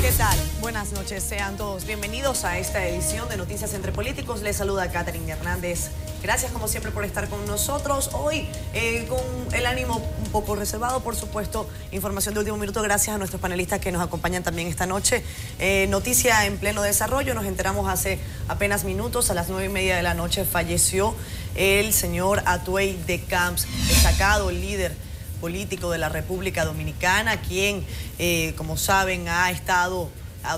¿Qué tal? Buenas noches, sean todos bienvenidos a esta edición de Noticias Entre Políticos. Les saluda Catherine Hernández. Gracias como siempre por estar con nosotros. Hoy con el ánimo un poco reservado, por supuesto, información de último minuto gracias a nuestros panelistas que nos acompañan también esta noche. Noticia en pleno desarrollo, nos enteramos hace apenas minutos, a las 9:30 de la noche falleció el señor Atuey de Camps, destacado líder político de la República Dominicana, quien, como saben,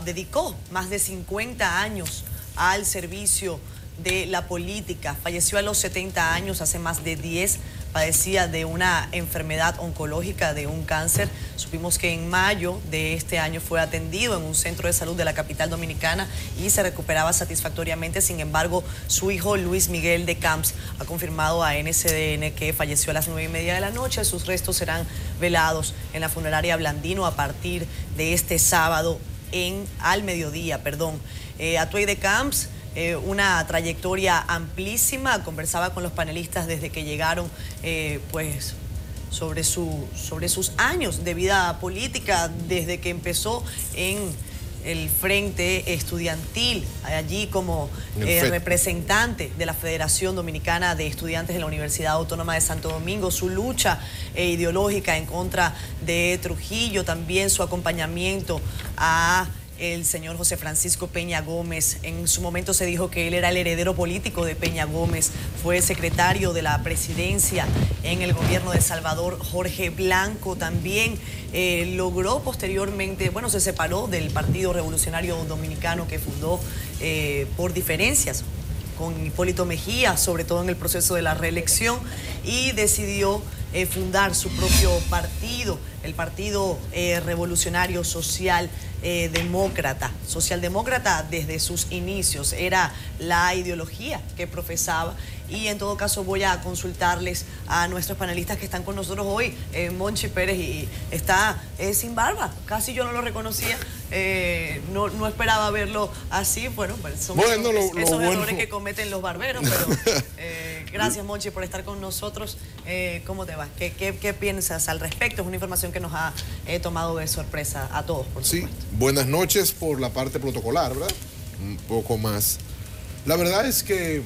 dedicó más de 50 años al servicio de la política. Falleció a los 70 años, hace más de 10, padecía de una enfermedad oncológica, de un cáncer. Supimos que en mayo de este año fue atendido en un centro de salud de la capital dominicana y se recuperaba satisfactoriamente. Sin embargo, su hijo Luis Miguel de Camps ha confirmado a NCDN que falleció a las 9:30 de la noche. Sus restos serán velados en la funeraria Blandino a partir de este sábado al mediodía. Atuey de Camps, una trayectoria amplísima. Conversaba con los panelistas desde que llegaron sobre sus años de vida política, desde que empezó en el Frente Estudiantil, allí como representante de la Federación Dominicana de Estudiantes de la Universidad Autónoma de Santo Domingo, su lucha ideológica en contra de Trujillo, también su acompañamiento a el señor José Francisco Peña Gómez. En su momento se dijo que él era el heredero político de Peña Gómez. Fue secretario de la presidencia en el gobierno de Salvador Jorge Blanco. También logró posteriormente, se separó del Partido Revolucionario Dominicano que fundó por diferencias con Hipólito Mejía, sobre todo en el proceso de la reelección, y decidió fundar su propio partido, el Partido Revolucionario Socialdemócrata. Socialdemócrata desde sus inicios, era la ideología que profesaba. Y en todo caso voy a consultarles a nuestros panelistas que están con nosotros hoy. Monchi Pérez y está sin barba, casi yo no lo reconocía, no esperaba verlo así. Son esos errores que cometen los barberos, pero gracias, Monchi, por estar con nosotros. ¿Cómo te va? ¿Qué piensas al respecto? Es una información que nos ha tomado de sorpresa a todos, por supuesto. Sí, buenas noches por la parte protocolar, ¿verdad? Un poco más. La verdad es que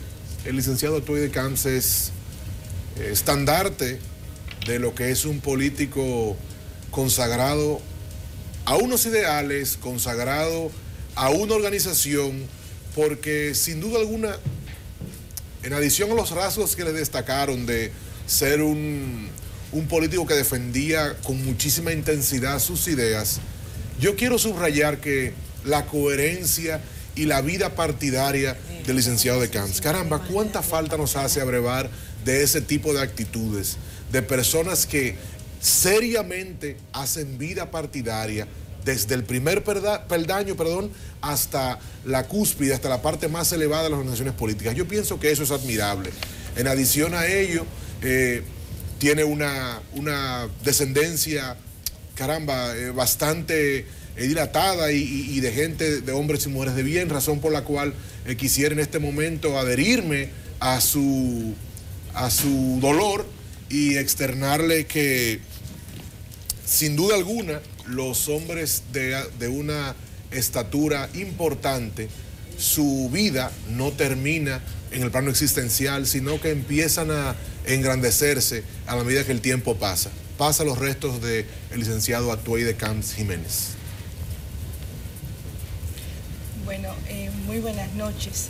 el licenciado Atuey de Camps es estandarte de lo que es un político consagrado a unos ideales, consagrado a una organización, porque sin duda alguna, en adición a los rasgos que le destacaron de ser un político que defendía con muchísima intensidad sus ideas, yo quiero subrayar que la coherencia y la vida partidaria del licenciado de Camps. Caramba, cuánta falta nos hace abrevar de ese tipo de actitudes, de personas que seriamente hacen vida partidaria desde el primer peldaño, hasta la cúspide, hasta la parte más elevada de las organizaciones políticas. Yo pienso que eso es admirable. En adición a ello, tiene una descendencia, bastante dilatada y de gente, de hombres y mujeres de bien, razón por la cual quisiera en este momento adherirme a su dolor y externarle que sin duda alguna los hombres de una estatura importante, su vida no termina en el plano existencial, sino que empiezan a engrandecerse a la medida que el tiempo pasa. Pasa los restos del licenciado Atuey de Camps Jiménez. Bueno, muy buenas noches.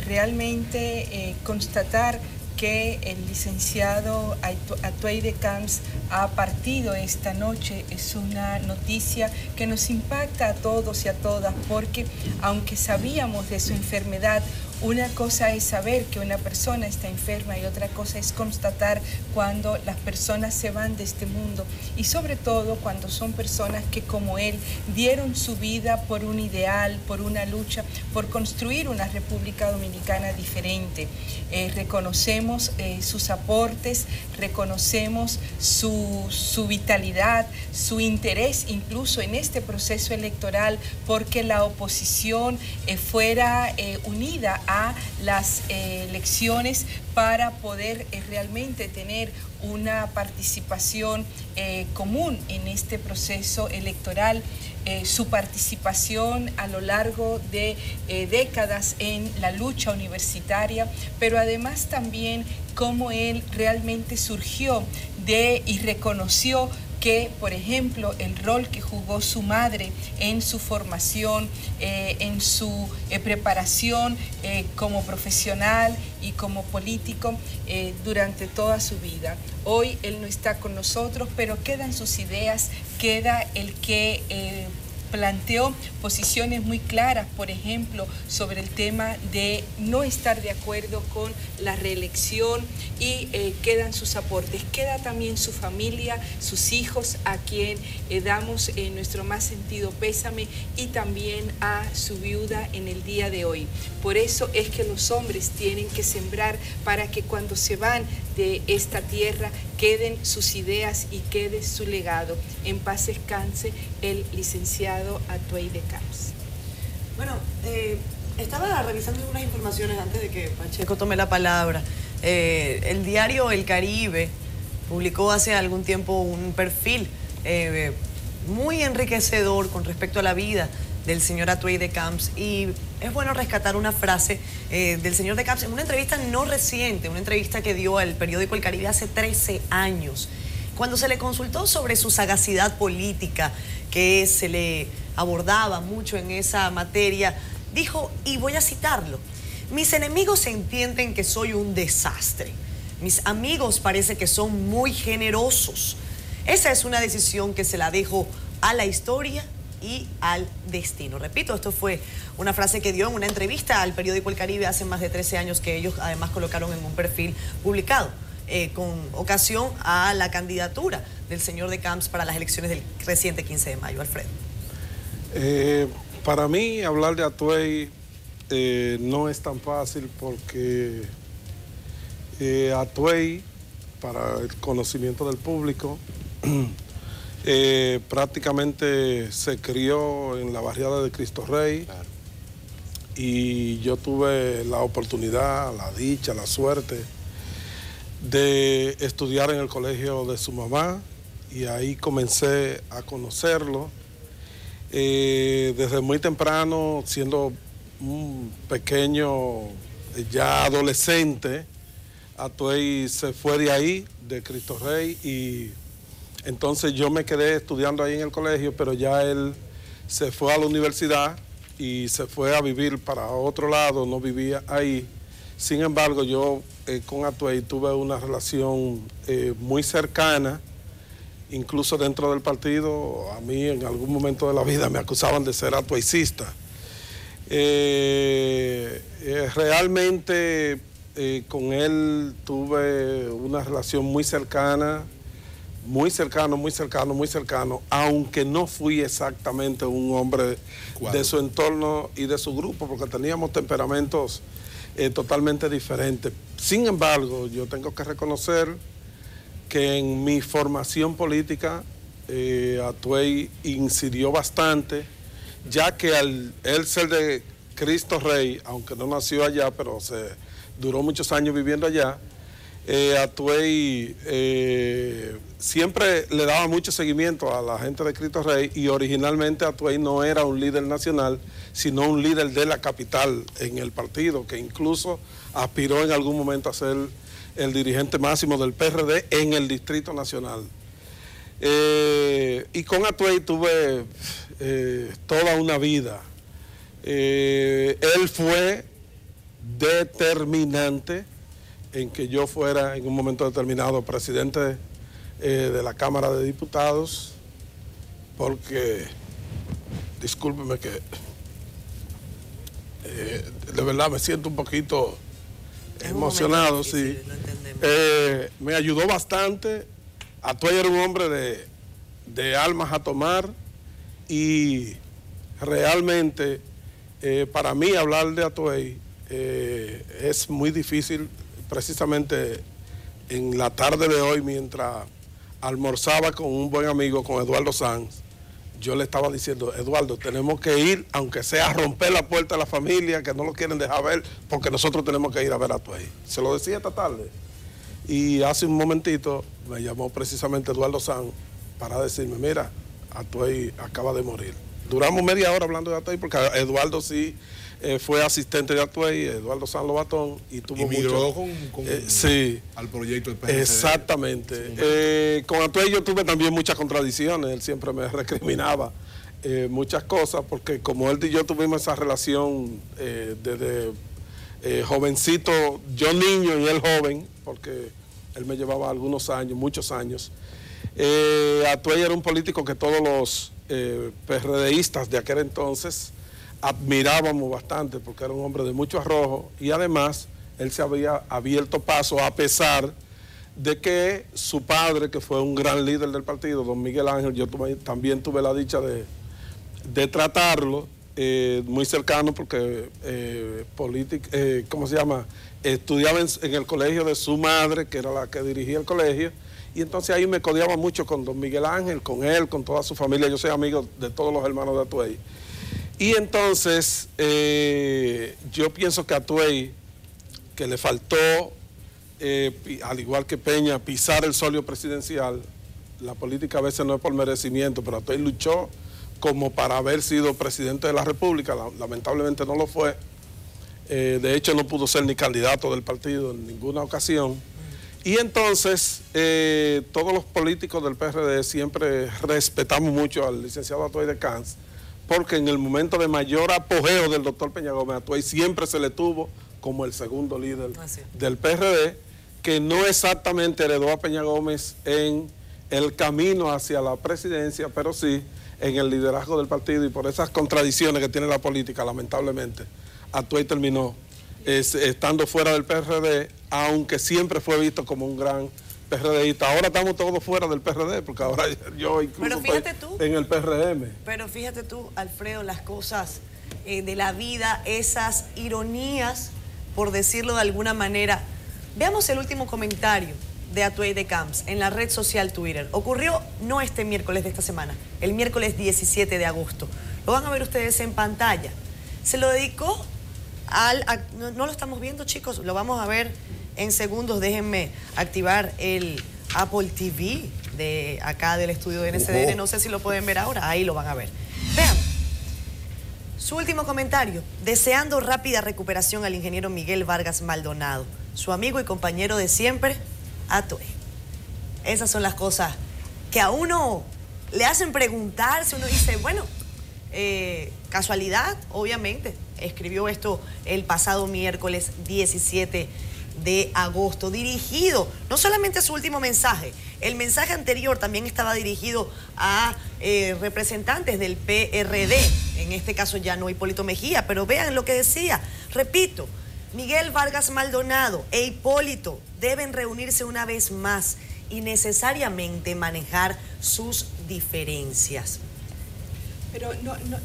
Realmente constatar que el licenciado Atuey de Camps ha partido esta noche es una noticia que nos impacta a todos y a todas, porque aunque sabíamos de su enfermedad, una cosa es saber que una persona está enferma y otra cosa es constatar cuando las personas se van de este mundo, y sobre todo cuando son personas que, como él, dieron su vida por un ideal, por una lucha, por construir una República Dominicana diferente. Reconocemos sus aportes, reconocemos su vitalidad, su interés incluso en este proceso electoral, porque la oposición fuera unida a las elecciones para poder realmente tener una participación común en este proceso electoral, su participación a lo largo de décadas en la lucha universitaria, pero además también cómo él realmente surgió y reconoció que, por ejemplo, el rol que jugó su madre en su formación, en su preparación como profesional y como político durante toda su vida. Hoy él no está con nosotros, pero quedan sus ideas, queda el que planteó posiciones muy claras, por ejemplo, sobre el tema de no estar de acuerdo con la reelección, y quedan sus aportes. Queda también su familia, sus hijos, a quien damos nuestro más sentido pésame, y también a su viuda en el día de hoy. Por eso es que los hombres tienen que sembrar, para que cuando se van de esta tierra queden sus ideas y quede su legado. En paz descanse el licenciado Atuey de Camps. Bueno, estaba revisando algunas informaciones antes de que Pacheco tome la palabra. El diario El Caribe publicó hace algún tiempo un perfil muy enriquecedor con respecto a la vida del señor Atuey de Camps, y es bueno rescatar una frase del señor de Camps en una entrevista no reciente, una entrevista que dio al periódico El Caribe hace 13 años, cuando se le consultó sobre su sagacidad política, que se le abordaba mucho en esa materia. Dijo, y voy a citarlo: mis enemigos entienden que soy un desastre, mis amigos parece que son muy generosos. Esa es una decisión que se la dejo a la historia y al destino. Repito, esto fue una frase que dio en una entrevista al periódico El Caribe hace más de 13 años, que ellos además colocaron en un perfil publicado con ocasión a la candidatura del señor de Camps para las elecciones del reciente 15 de mayo. Alfredo. Para mí hablar de Atuey no es tan fácil, porque Atuey, para el conocimiento del público, prácticamente se crió en la barriada de Cristo Rey. Claro. Y yo tuve la oportunidad, la dicha, la suerte de estudiar en el colegio de su mamá, y ahí comencé a conocerlo. Desde muy temprano, siendo un pequeño, ya adolescente, Atuey se fue de ahí, de Cristo Rey, y entonces yo me quedé estudiando ahí en el colegio, pero ya él se fue a la universidad y se fue a vivir para otro lado, no vivía ahí. Sin embargo, yo con Atuey tuve una relación muy cercana, incluso dentro del partido. A mí en algún momento de la vida me acusaban de ser atueycista. Realmente con él tuve una relación muy cercana, muy cercano, aunque no fui exactamente un hombre de su entorno y de su grupo, porque teníamos temperamentos totalmente diferentes. Sin embargo, yo tengo que reconocer que en mi formación política Atuey incidió bastante, ya que al él ser de Cristo Rey, aunque no nació allá, pero duró muchos años viviendo allá, Atuey siempre le daba mucho seguimiento a la gente de Cristo Rey, y originalmente Atuey no era un líder nacional, sino un líder de la capital en el partido, que incluso aspiró en algún momento a ser el dirigente máximo del PRD en el Distrito Nacional. Y con Atuey tuve toda una vida. Él fue determinante en que yo fuera en un momento determinado presidente de la Cámara de Diputados, porque, discúlpeme que de verdad me siento un poquito emocionado, sí. Me ayudó bastante. Atuey era un hombre de almas a tomar, y realmente para mí hablar de Atuey es muy difícil. Precisamente en la tarde de hoy, mientras almorzaba con un buen amigo, con Eduardo Sanz, yo le estaba diciendo: Eduardo, tenemos que ir, aunque sea a romper la puerta a la familia, que no lo quieren dejar ver, porque nosotros tenemos que ir a ver a Atuey. Se lo decía esta tarde. Y hace un momentito me llamó precisamente Eduardo Sanz para decirme, mira, Atuey acaba de morir. Duramos media hora hablando de Atuey porque Eduardo sí fue asistente de Atuey, Eduardo Sanz Lobatón, y tuvo migró sí, al proyecto del PRD. Exactamente. Con Atuey yo tuve también muchas contradicciones, él siempre me recriminaba muchas cosas, porque como él y yo tuvimos esa relación desde jovencito, yo niño y él joven, porque él me llevaba algunos años, muchos años. Atuey era un político que todos los PRDistas de aquel entonces admirábamos bastante, porque era un hombre de mucho arrojo, y además él se había abierto paso a pesar de que su padre, que fue un gran líder del partido, don Miguel Ángel, yo también tuve la dicha de tratarlo muy cercano, porque ¿cómo se llama? Estudiaba en el colegio de su madre, que era la que dirigía el colegio, y entonces ahí me codeaba mucho con don Miguel Ángel, con él, con toda su familia. Yo soy amigo de todos los hermanos de Atuey. Y entonces yo pienso que a Atuey, que le faltó, al igual que Peña, pisar el solio presidencial. La política a veces no es por merecimiento, pero Atuey luchó como para haber sido presidente de la República. Lamentablemente no lo fue. De hecho no pudo ser ni candidato del partido en ninguna ocasión. Y entonces todos los políticos del PRD siempre respetamos mucho al licenciado Atuey de Camps, porque en el momento de mayor apogeo del doctor Peña Gómez, Atuey siempre se le tuvo como el segundo líder del PRD, que no exactamente heredó a Peña Gómez en el camino hacia la presidencia, pero sí en el liderazgo del partido, y por esas contradicciones que tiene la política, lamentablemente, Atuey terminó estando fuera del PRD, aunque siempre fue visto como un gran PRDista. Ahora estamos todos fuera del PRD, porque ahora yo incluso estoy en el PRM. Pero fíjate tú, Alfredo, las cosas de la vida, esas ironías, por decirlo de alguna manera. Veamos el último comentario de Atuey de Camps en la red social Twitter. Ocurrió no este miércoles de esta semana, el miércoles 17 de agosto. Lo van a ver ustedes en pantalla. Se lo dedicó no lo estamos viendo, chicos, lo vamos a ver en segundos. Déjenme activar el Apple TV de acá del estudio de NCDN. No sé si lo pueden ver ahora, ahí lo van a ver. Vean, su último comentario: deseando rápida recuperación al ingeniero Miguel Vargas Maldonado, su amigo y compañero de siempre, Atuey. Esas son las cosas que a uno le hacen preguntarse. Uno dice, bueno, casualidad, obviamente. Escribió esto el pasado miércoles 17 de agosto, dirigido no solamente a su último mensaje. El mensaje anterior también estaba dirigido a representantes del PRD, en este caso ya no Hipólito Mejía, pero vean lo que decía. Repito, Miguel Vargas Maldonado e Hipólito deben reunirse una vez más y necesariamente manejar sus diferencias. Pero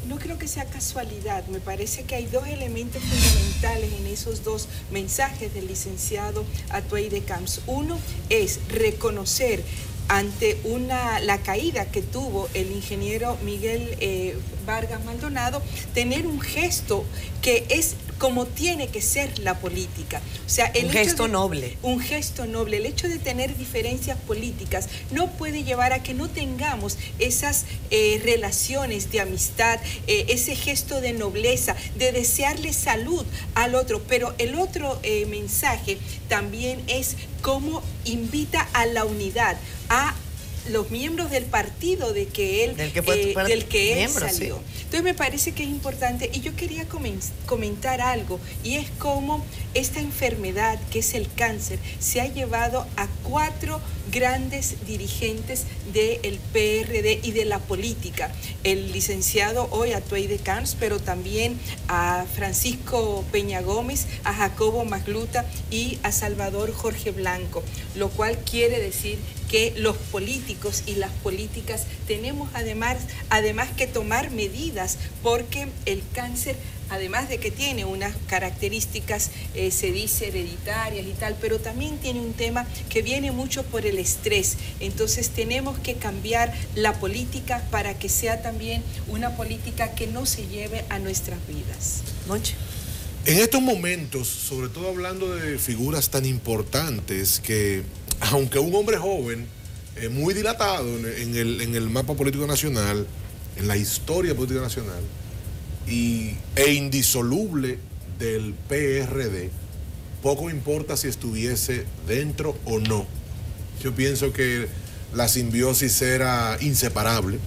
no creo que sea casualidad. Me parece que hay dos elementos fundamentales en esos dos mensajes del licenciado Atuey de Camps. Uno es reconocer ante la caída que tuvo el ingeniero Miguel Vargas Maldonado, tener un gesto que es como tiene que ser la política. O sea, un gesto noble. Un gesto noble. El hecho de tener diferencias políticas no puede llevar a que no tengamos esas relaciones de amistad, ese gesto de nobleza, de desearle salud al otro. Pero el otro mensaje también es cómo invita a la unidad, a los miembros del partido del que él salió. Sí. Entonces me parece que es importante, y yo quería comentar algo, y es cómo esta enfermedad que es el cáncer se ha llevado a 4 grandes dirigentes del PRD y de la política. El licenciado hoy Atuey de Camps, pero también a Francisco Peña Gómez, a Jacobo Magluta y a Salvador Jorge Blanco, lo cual quiere decir que los políticos y las políticas tenemos además que tomar medidas, porque el cáncer, además de que tiene unas características, se dice, hereditarias y tal, pero también tiene un tema que viene mucho por el estrés. Entonces tenemos que cambiar la política para que sea también una política que no se lleve a nuestras vidas. Monchi. En estos momentos, sobre todo hablando de figuras tan importantes que, aunque un hombre joven, muy dilatado en el mapa político nacional, en la historia política nacional, e indisoluble del PRD, poco importa si estuviese dentro o no. Yo pienso que la simbiosis era inseparable,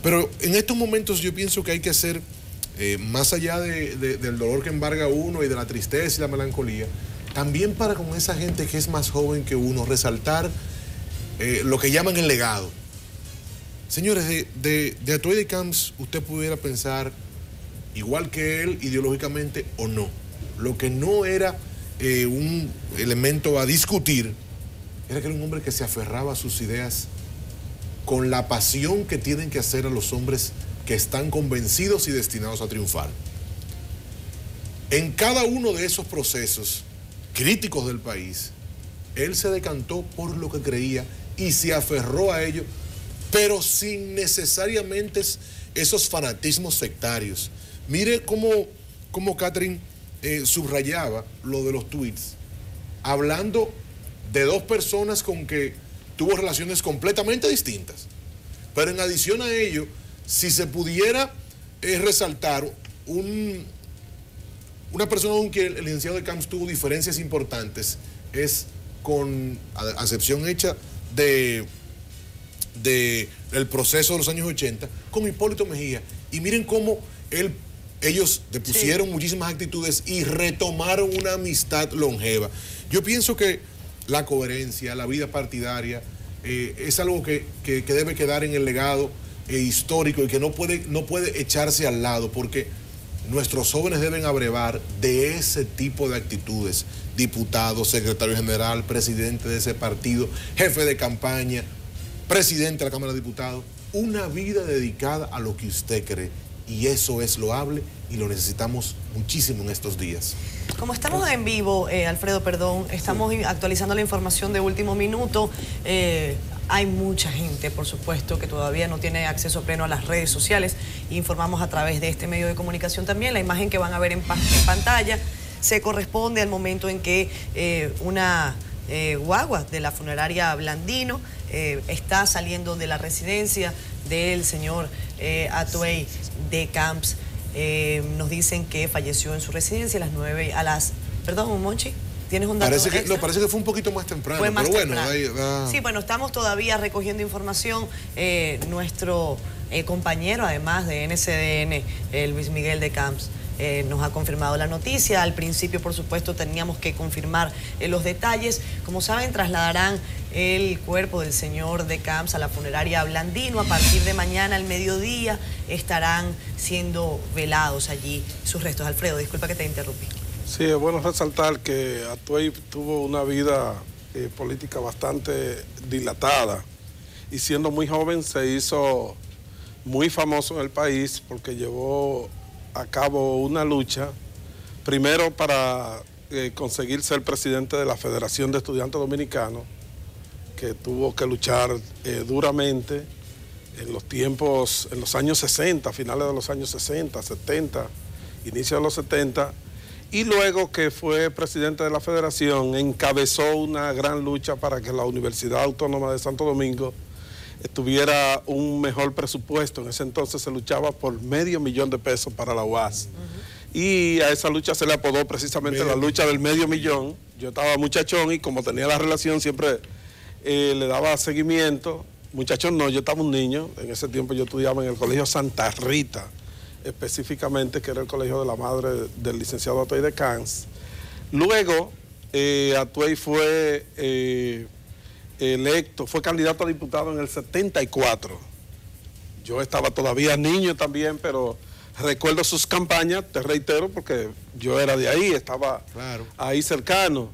pero en estos momentos yo pienso que hay que hacer, más allá del dolor que embarga a uno y de la tristeza y la melancolía, también para con esa gente que es más joven que uno, resaltar lo que llaman el legado. Señores, de Atuey Camps usted pudiera pensar igual que él ideológicamente o no. Lo que no era un elemento a discutir era que era un hombre que se aferraba a sus ideas con la pasión que tienen que hacer a los hombres que están convencidos y destinados a triunfar. En cada uno de esos procesos críticos del país, él se decantó por lo que creía y se aferró a ello, pero sin necesariamente esos fanatismos sectarios. Mire cómo Catherine subrayaba lo de los tweets, hablando de dos personas con que tuvo relaciones completamente distintas. Pero en adición a ello, si se pudiera resaltar una persona con quien el licenciado de Camps tuvo diferencias importantes, es con acepción hecha del proceso de los años 80, con Hipólito Mejía. Y miren cómo ellos depusieron muchísimas actitudes y retomaron una amistad longeva. Yo pienso que la coherencia, la vida partidaria, es algo que debe quedar en el legado histórico y que no puede echarse al lado, porque nuestros jóvenes deben abrevar de ese tipo de actitudes. Diputado, secretario general, presidente de ese partido, jefe de campaña, presidente de la Cámara de Diputados, una vida dedicada a lo que usted cree. Y eso es loable y lo necesitamos muchísimo en estos días. Como estamos en vivo, Alfredo, perdón, estamos actualizando la información de último minuto. Hay mucha gente, por supuesto, que todavía no tiene acceso pleno a las redes sociales. Informamos a través de este medio de comunicación también. La imagen que van a ver en pantalla se corresponde al momento en que una guagua de la funeraria Blandino está saliendo de la residencia del señor Atuey de Camps. Nos dicen que falleció en su residencia a las perdón, Monchi, ¿tienes un dato? Parece que fue un poquito más temprano, fue más pero temprano. Bueno. Sí, bueno, estamos todavía recogiendo información. Nuestro compañero, además de NCDN, Luis Miguel de Camps, nos ha confirmado la noticia. Al principio, por supuesto, teníamos que confirmar los detalles. Como saben, trasladarán el cuerpo del señor de Camps a la funeraria Blandino. A partir de mañana al mediodía estarán siendo velados allí sus restos. Alfredo, disculpa que te interrumpí. Sí, es bueno resaltar que Atuey tuvo una vida política bastante dilatada y siendo muy joven se hizo muy famoso en el país porque llevó a cabo una lucha, primero para conseguir ser presidente de la Federación de Estudiantes Dominicanos, que tuvo que luchar duramente en los años 60, finales de los años 60, 70, inicio de los 70, y luego que fue presidente de la Federación, encabezó una gran lucha para que la Universidad Autónoma de Santo Domingo tuviera un mejor presupuesto. En ese entonces se luchaba por $500,000 de pesos para la UAS. Y a esa lucha se le apodó precisamente la lucha del $500,000. Yo estaba muchachón y como tenía la relación siempre le daba seguimiento. Muchachón no, yo estaba un niño. En ese tiempo yo estudiaba en el Colegio Santa Rita, específicamente, que era el colegio de la madre del licenciado Atuey de Camps. Luego, Atuey fue electo, fue candidato a diputado en el 74. Yo estaba todavía niño también, pero recuerdo sus campañas, te reitero, porque yo era de ahí, estaba ahí cercano.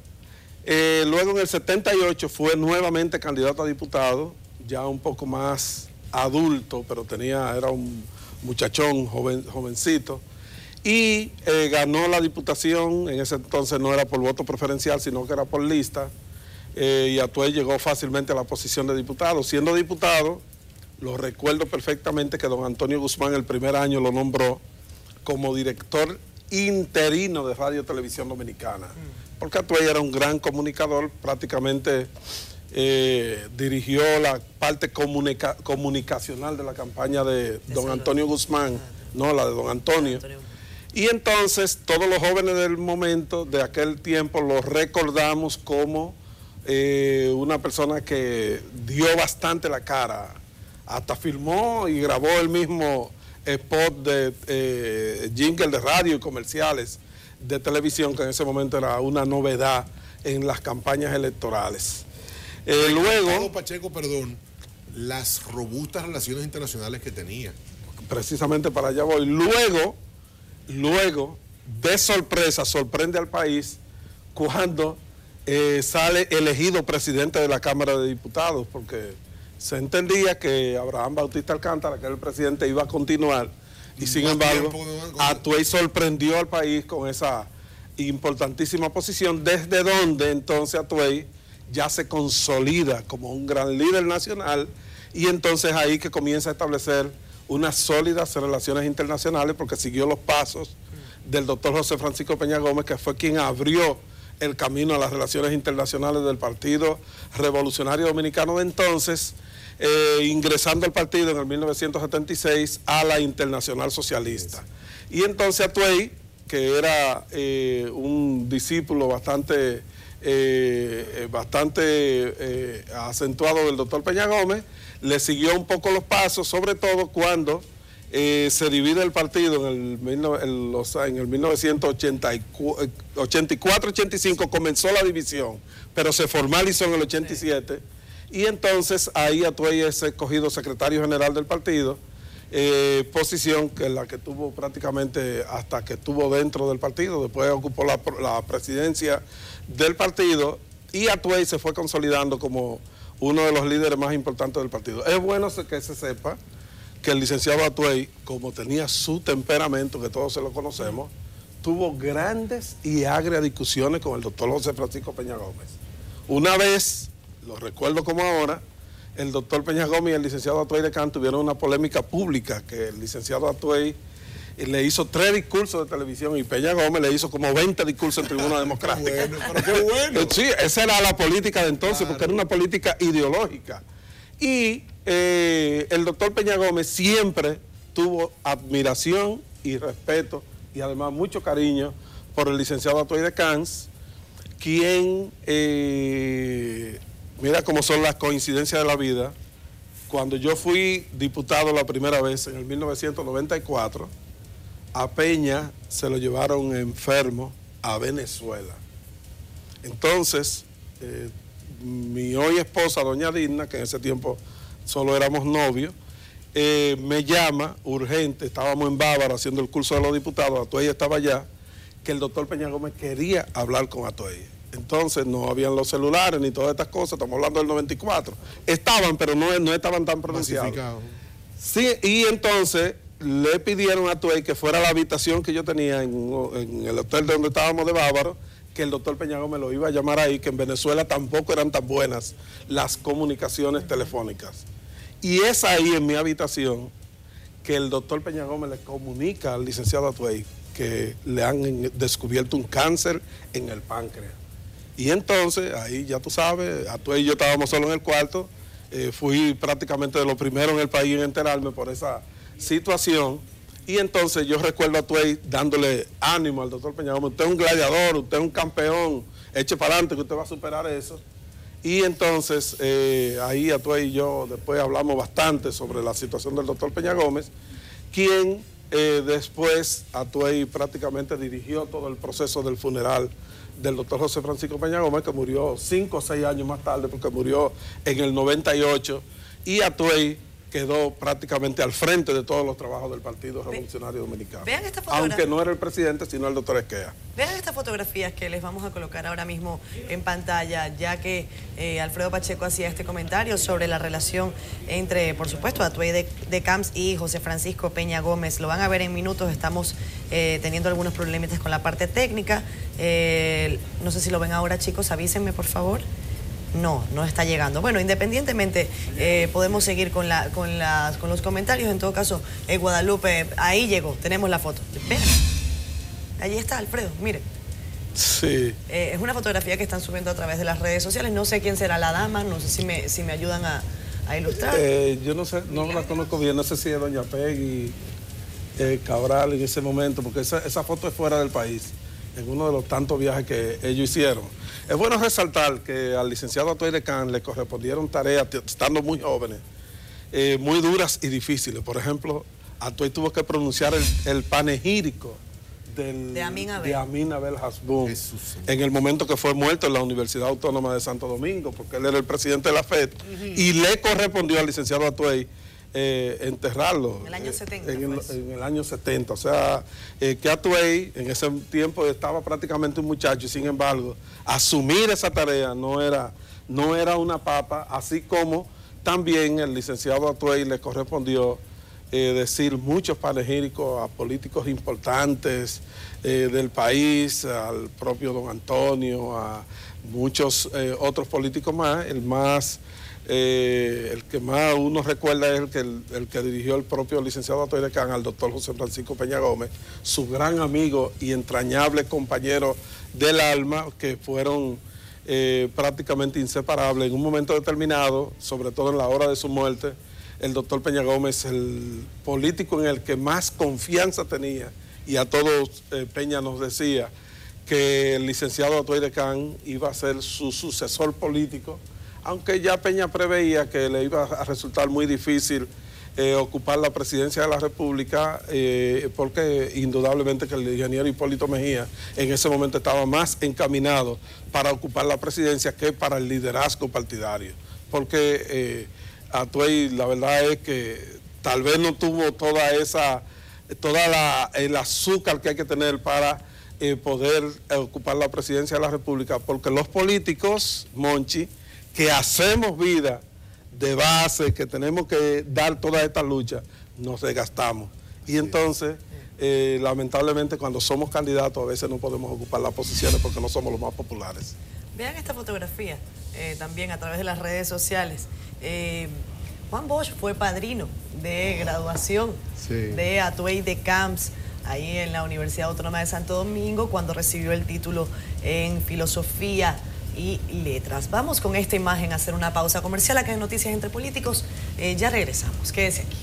Luego en el 78 fue nuevamente candidato a diputado, ya un poco más adulto, pero era un muchachón, jovencito, y ganó la diputación. En ese entonces no era por voto preferencial, sino que era por lista. Y Atuey llegó fácilmente a la posición de diputado. Siendo diputado, lo recuerdo perfectamente que don Antonio Guzmán el primer año lo nombró como director interino de Radio Televisión Dominicana, porque Atuey era un gran comunicador, prácticamente dirigió la parte comunicacional de la campaña de don Antonio Guzmán, no, la de don Antonio. Y entonces todos los jóvenes del momento, de aquel tiempo, los recordamos como una persona que dio bastante la cara, hasta filmó y grabó el mismo spot de jingle de radio y comerciales de televisión, que en ese momento era una novedad en las campañas electorales. Luego, Pacheco, perdón, las robustas relaciones internacionales que tenía. Precisamente para allá voy. Luego, de sorpresa, sorprende al país cuando sale elegido presidente de la Cámara de Diputados, porque se entendía que Abraham Bautista Alcántara, que era el presidente, iba a continuar, y sin embargo, Atuey sorprendió al país con esa importantísima posición, desde donde entonces Atuey ya se consolida como un gran líder nacional, y entonces ahí que comienza a establecer unas sólidas relaciones internacionales, porque siguió los pasos del doctor José Francisco Peña Gómez, que fue quien abrió el camino a las relaciones internacionales del Partido Revolucionario Dominicano de entonces, ingresando al partido en el 1976 a la Internacional Socialista. Y entonces Atuey, que era un discípulo bastante acentuado del doctor Peña Gómez, le siguió un poco los pasos, sobre todo cuando se divide el partido en el 1984-85 comenzó la división, pero se formalizó en el 87, y entonces ahí Atuey es escogido secretario general del partido, posición que la que tuvo prácticamente hasta que estuvo dentro del partido. Después ocupó la presidencia del partido, y Atuey se fue consolidando como uno de los líderes más importantes del partido. Es bueno que se sepa que el licenciado Atuey, como tenía su temperamento, que todos se lo conocemos, tuvo grandes y agrias discusiones con el doctor José Francisco Peña Gómez. Una vez, lo recuerdo como ahora, el doctor Peña Gómez y el licenciado Atuey de Can tuvieron una polémica pública, que el licenciado Atuey le hizo 3 discursos de televisión y Peña Gómez le hizo como 20 discursos en tribuna democrática. Bueno, pero qué bueno. Sí, esa era la política de entonces, claro, porque era una política ideológica. Y el doctor Peña Gómez siempre tuvo admiración y respeto, y además mucho cariño por el licenciado Atuey de Cans, quien, mira cómo son las coincidencias de la vida. Cuando yo fui diputado la primera vez, en el 1994, a Peña se lo llevaron enfermo a Venezuela. Entonces, mi hoy esposa, doña Digna, que en ese tiempo solo éramos novios, me llama urgente, estábamos en Bávaro haciendo el curso de los diputados, Atuey estaba allá, que el doctor Peña Gómez quería hablar con Atuey. Entonces no habían los celulares ni todas estas cosas, estamos hablando del 94. Estaban, pero no estaban tan pronunciados. Sí, y entonces le pidieron a Atuey que fuera a la habitación que yo tenía en el hotel donde estábamos de Bávaro, que el doctor Peña Gómez lo iba a llamar ahí, que en Venezuela tampoco eran tan buenas las comunicaciones telefónicas. Y es ahí en mi habitación que el doctor Peña Gómez le comunica al licenciado Atuey que le han descubierto un cáncer en el páncreas. Y entonces, ahí ya tú sabes, Atuey y yo estábamos solo en el cuarto, fui prácticamente de los primeros en el país en enterarme por esa situación. Y entonces yo recuerdo a Atuey dándole ánimo al doctor Peña Gómez: usted es un gladiador, usted es un campeón, eche para adelante que usted va a superar eso. Y entonces ahí Atuey y yo después hablamos bastante sobre la situación del doctor Peña Gómez, quien después Atuey prácticamente dirigió todo el proceso del funeral del doctor José Francisco Peña Gómez, que murió 5 o 6 años más tarde, porque murió en el 98, y Atuey quedó prácticamente al frente de todos los trabajos del Partido Revolucionario Dominicano. Vean esta aunque no era el presidente, sino el doctor Esquea. Vean estas fotografías que les vamos a colocar ahora mismo en pantalla, ya que Alfredo Pacheco hacía este comentario sobre la relación entre, por supuesto, Atuey de Camps y José Francisco Peña Gómez. Lo van a ver en minutos, estamos teniendo algunos problemitas con la parte técnica. No sé si lo ven ahora, chicos, avísenme, por favor. No está llegando. Bueno, independientemente, podemos seguir con los comentarios. En todo caso, Guadalupe, ahí llegó, tenemos la foto. Allí está, Alfredo, mire. Sí. Es una fotografía que están subiendo a través de las redes sociales. No sé quién será la dama, no sé si me ayudan a ilustrar. Yo no sé, no la conozco bien, no sé si es doña Peggy Cabral en ese momento, porque esa foto es fuera del país, en uno de los tantos viajes que ellos hicieron. Es bueno resaltar que al licenciado Atuey de Camps le correspondieron tareas, estando muy jóvenes, muy duras y difíciles. Por ejemplo, Atuey tuvo que pronunciar el panegírico de Amin Abel Hasbún en el momento que fue muerto en la Universidad Autónoma de Santo Domingo, porque él era el presidente de la FED, y le correspondió al licenciado Atuey enterrarlo. En el año 70. En el año 70. O sea, que Atuey en ese tiempo estaba prácticamente un muchacho y sin embargo, asumir esa tarea no era una papa, así como también el licenciado Atuey le correspondió decir muchos panegíricos a políticos importantes del país, al propio don Antonio, a muchos otros políticos más. El que más uno recuerda es el que dirigió el propio licenciado Atuey de Camps, al doctor José Francisco Peña Gómez, su gran amigo y entrañable compañero del alma, que fueron prácticamente inseparables. En un momento determinado, sobre todo en la hora de su muerte, el doctor Peña Gómez, el político en el que más confianza tenía, y a todos Peña nos decía que el licenciado Atuey de Camps iba a ser su sucesor político, aunque ya Peña preveía que le iba a resultar muy difícil ocupar la presidencia de la República, porque indudablemente que el ingeniero Hipólito Mejía en ese momento estaba más encaminado para ocupar la presidencia que para el liderazgo partidario, porque Atuey, la verdad es que tal vez no tuvo el azúcar que hay que tener para poder ocupar la presidencia de la República, porque los políticos, Monchi, que hacemos vida de base, que tenemos que dar toda esta lucha, nos desgastamos. Y entonces, lamentablemente, cuando somos candidatos, a veces no podemos ocupar las posiciones porque no somos los más populares. Vean esta fotografía también a través de las redes sociales. Juan Bosch fue padrino de graduación de Atuey de Camps ahí en la Universidad Autónoma de Santo Domingo cuando recibió el título en Filosofía y Letras. Vamos con esta imagen a hacer una pausa comercial acá en Noticias Entre Políticos. Ya regresamos. Quédese aquí.